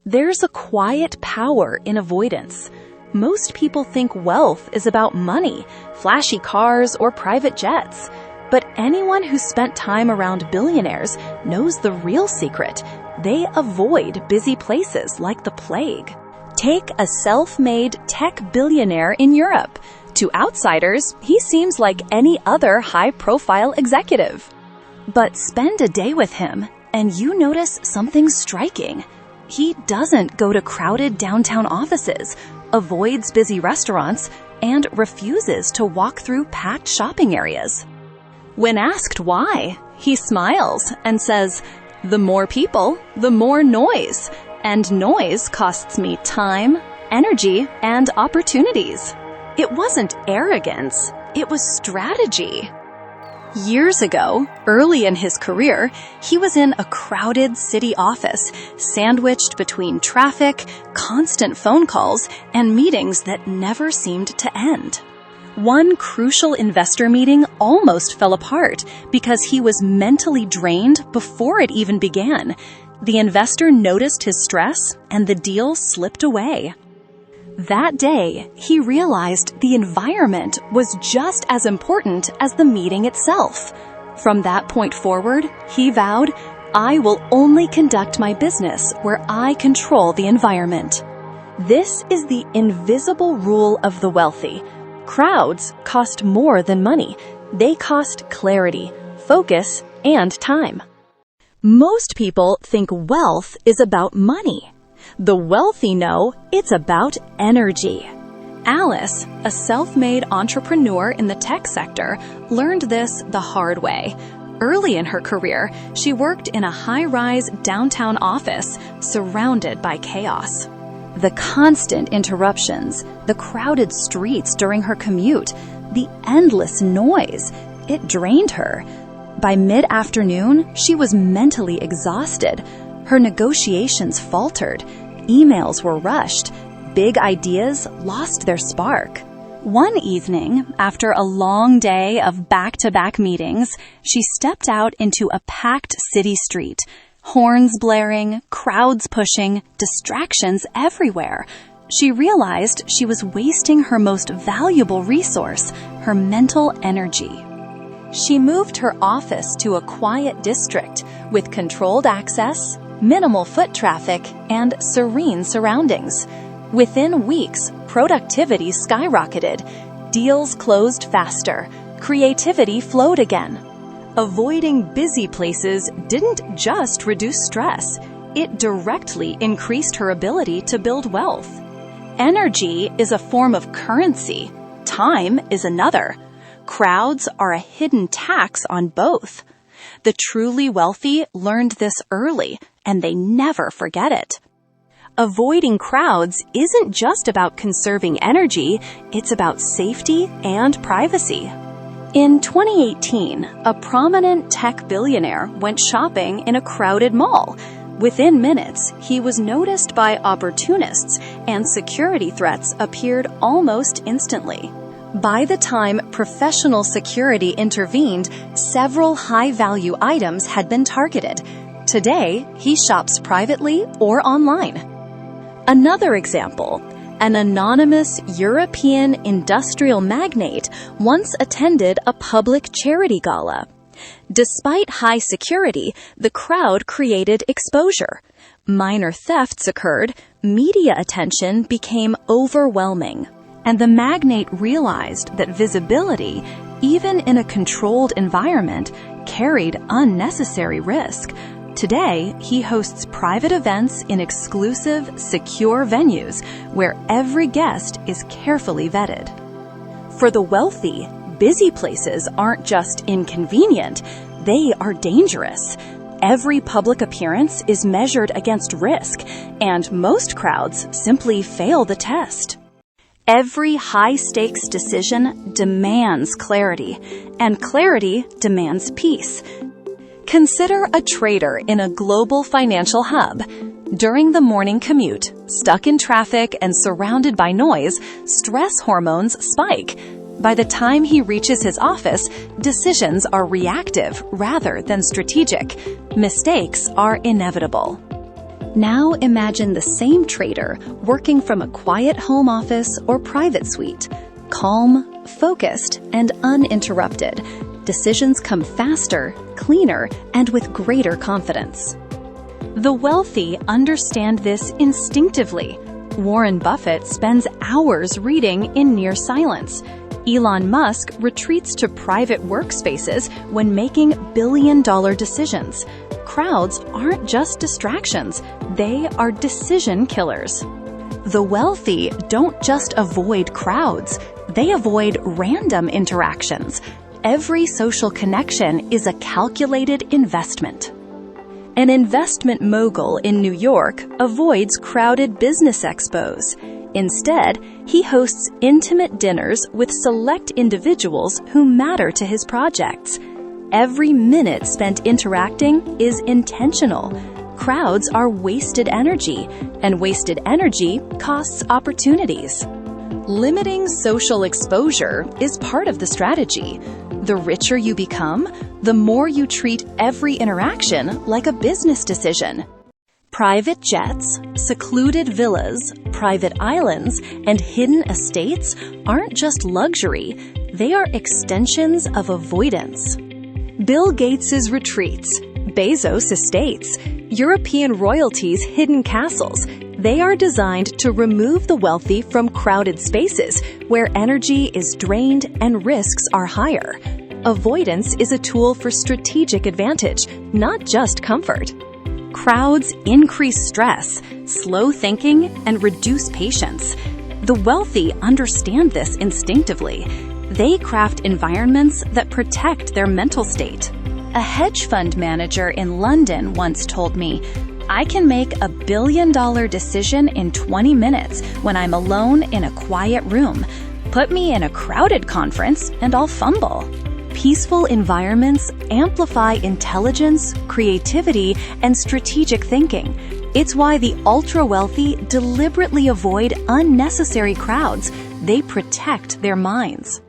There's a quiet power in avoidance. Most people think wealth is about money, flashy cars, or private jets. But anyone who's spent time around billionaires knows the real secret. They avoid busy places like the plague. Take a self-made tech billionaire in Europe. To outsiders, he seems like any other high-profile executive. But spend a day with him, and you notice something striking. He doesn't go to crowded downtown offices, avoids busy restaurants, and refuses to walk through packed shopping areas. When asked why, he smiles and says, "The more people, the more noise, and noise costs me time, energy, and opportunities." It wasn't arrogance, it was strategy. Years ago, early in his career, he was in a crowded city office, sandwiched between traffic, constant phone calls, and meetings that never seemed to end. One crucial investor meeting almost fell apart because he was mentally drained before it even began. The investor noticed his stress, and the deal slipped away. That day, he realized the environment was just as important as the meeting itself. From that point forward, he vowed, "I will only conduct my business where I control the environment." This is the invisible rule of the wealthy. Crowds cost more than money. They cost clarity, focus, and time. Most people think wealth is about money. The wealthy know it's about energy. Alice, a self-made entrepreneur in the tech sector, learned this the hard way. Early in her career, she worked in a high-rise downtown office surrounded by chaos. The constant interruptions, the crowded streets during her commute, the endless noise, it drained her. By mid-afternoon, she was mentally exhausted. Her negotiations faltered. Emails were rushed. Big ideas lost their spark. One evening, after a long day of back-to-back meetings, she stepped out into a packed city street. Horns blaring, crowds pushing, distractions everywhere. She realized she was wasting her most valuable resource, her mental energy. She moved her office to a quiet district with controlled access, minimal foot traffic, and serene surroundings. Within weeks, productivity skyrocketed. Deals closed faster. Creativity flowed again. Avoiding busy places didn't just reduce stress. It directly increased her ability to build wealth. Energy is a form of currency. Time is another. Crowds are a hidden tax on both. The truly wealthy learned this early, and they never forget it. Avoiding crowds isn't just about conserving energy, it's about safety and privacy. In 2018, a prominent tech billionaire went shopping in a crowded mall. Within minutes, he was noticed by opportunists, and security threats appeared almost instantly. By the time professional security intervened, several high-value items had been targeted. Today, he shops privately or online. Another example, an anonymous European industrial magnate once attended a public charity gala. Despite high security, the crowd created exposure. Minor thefts occurred, media attention became overwhelming. And the magnate realized that visibility, even in a controlled environment, carried unnecessary risk. Today, he hosts private events in exclusive, secure venues where every guest is carefully vetted. For the wealthy, busy places aren't just inconvenient, they are dangerous. Every public appearance is measured against risk, and most crowds simply fail the test. Every high-stakes decision demands clarity, and clarity demands peace. Consider a trader in a global financial hub. During the morning commute, stuck in traffic and surrounded by noise, stress hormones spike. By the time he reaches his office, decisions are reactive rather than strategic. Mistakes are inevitable. Now imagine the same trader working from a quiet home office or private suite. Calm, focused, and uninterrupted. Decisions come faster, cleaner, and with greater confidence. The wealthy understand this instinctively. Warren Buffett spends hours reading in near silence. Elon Musk retreats to private workspaces when making billion-dollar decisions. Crowds aren't just distractions, they are decision killers. The wealthy don't just avoid crowds, they avoid random interactions. Every social connection is a calculated investment. An investment mogul in New York avoids crowded business expos. Instead, he hosts intimate dinners with select individuals who matter to his projects. Every minute spent interacting is intentional. Crowds are wasted energy, and wasted energy costs opportunities. Limiting social exposure is part of the strategy. The richer you become, the more you treat every interaction like a business decision. Private jets, secluded villas, private islands, and hidden estates aren't just luxury, they are extensions of avoidance. Bill Gates's retreats, Bezos' estates, European royalties' hidden castles, they are designed to remove the wealthy from crowded spaces where energy is drained and risks are higher. Avoidance is a tool for strategic advantage, not just comfort. Crowds increase stress, slow thinking, and reduce patience. The wealthy understand this instinctively. They craft environments that protect their mental state. A hedge fund manager in London once told me, "I can make a billion-dollar decision in 20 minutes when I'm alone in a quiet room. Put me in a crowded conference and I'll fumble." Peaceful environments amplify intelligence, creativity, and strategic thinking. It's why the ultra-wealthy deliberately avoid unnecessary crowds. They protect their minds.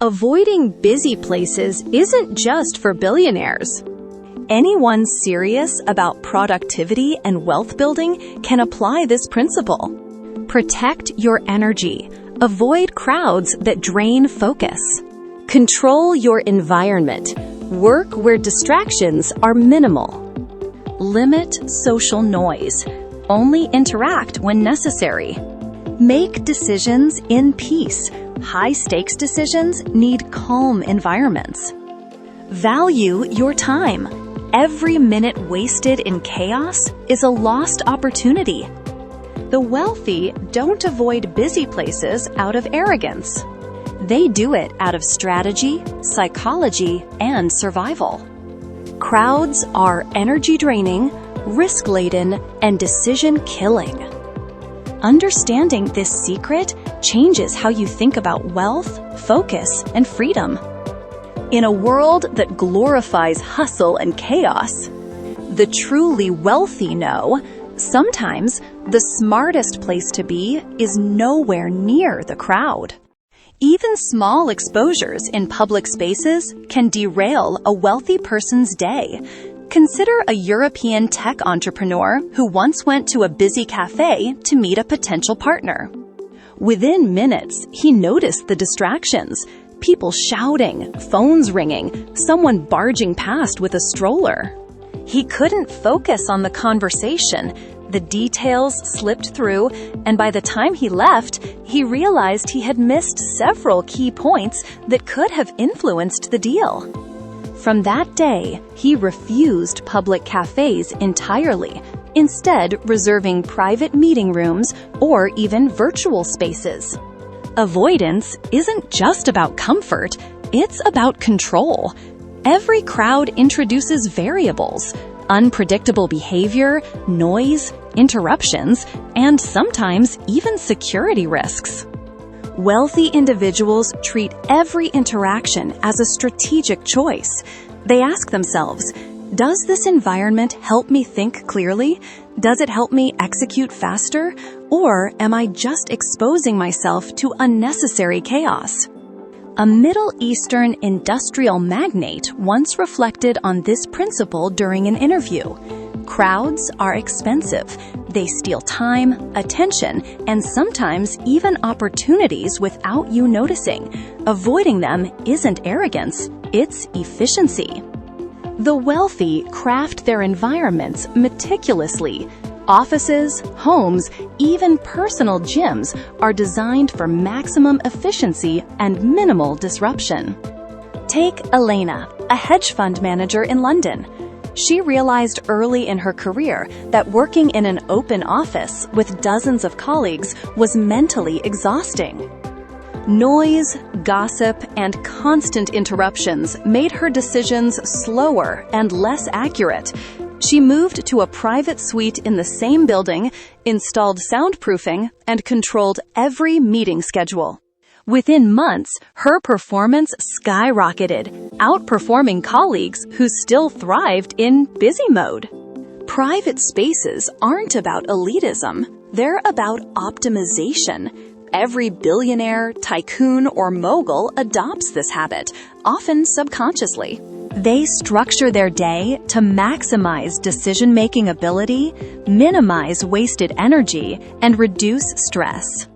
Avoiding busy places isn't just for billionaires. Anyone serious about productivity and wealth building can apply this principle. Protect your energy. Avoid crowds that drain focus. Control your environment. Work where distractions are minimal. Limit social noise. Only interact when necessary. Make decisions in peace. High-stakes decisions need calm environments. Value your time. Every minute wasted in chaos is a lost opportunity. The wealthy don't avoid busy places out of arrogance. They do it out of strategy, psychology, and survival. Crowds are energy-draining, risk-laden, and decision-killing. Understanding this secret changes how you think about wealth, focus, and freedom. In a world that glorifies hustle and chaos, the truly wealthy know sometimes the smartest place to be is nowhere near the crowd. Even small exposures in public spaces can derail a wealthy person's day. Consider a European tech entrepreneur who once went to a busy cafe to meet a potential partner. Within minutes, he noticed the distractions: people shouting, phones ringing, someone barging past with a stroller. He couldn't focus on the conversation. The details slipped through, and by the time he left, he realized he had missed several key points that could have influenced the deal. From that day, he refused public cafes entirely, instead reserving private meeting rooms or even virtual spaces. Avoidance isn't just about comfort, it's about control. Every crowd introduces variables: unpredictable behavior, noise, interruptions, and sometimes even security risks. Wealthy individuals treat every interaction as a strategic choice. They ask themselves, does this environment help me think clearly? Does it help me execute faster? Or am I just exposing myself to unnecessary chaos? A Middle Eastern industrial magnate once reflected on this principle during an interview. Crowds are expensive. They steal time, attention, and sometimes even opportunities without you noticing. Avoiding them isn't arrogance, it's efficiency. The wealthy craft their environments meticulously. Offices, homes, even personal gyms are designed for maximum efficiency and minimal disruption. Take Elena, a hedge fund manager in London. She realized early in her career that working in an open office with dozens of colleagues was mentally exhausting. Noise, gossip, and constant interruptions made her decisions slower and less accurate. She moved to a private suite in the same building, installed soundproofing, and controlled every meeting schedule. Within months, her performance skyrocketed, outperforming colleagues who still thrived in busy mode. Private spaces aren't about elitism, they're about optimization. Every billionaire, tycoon, or mogul adopts this habit, often subconsciously. They structure their day to maximize decision-making ability, minimize wasted energy, and reduce stress.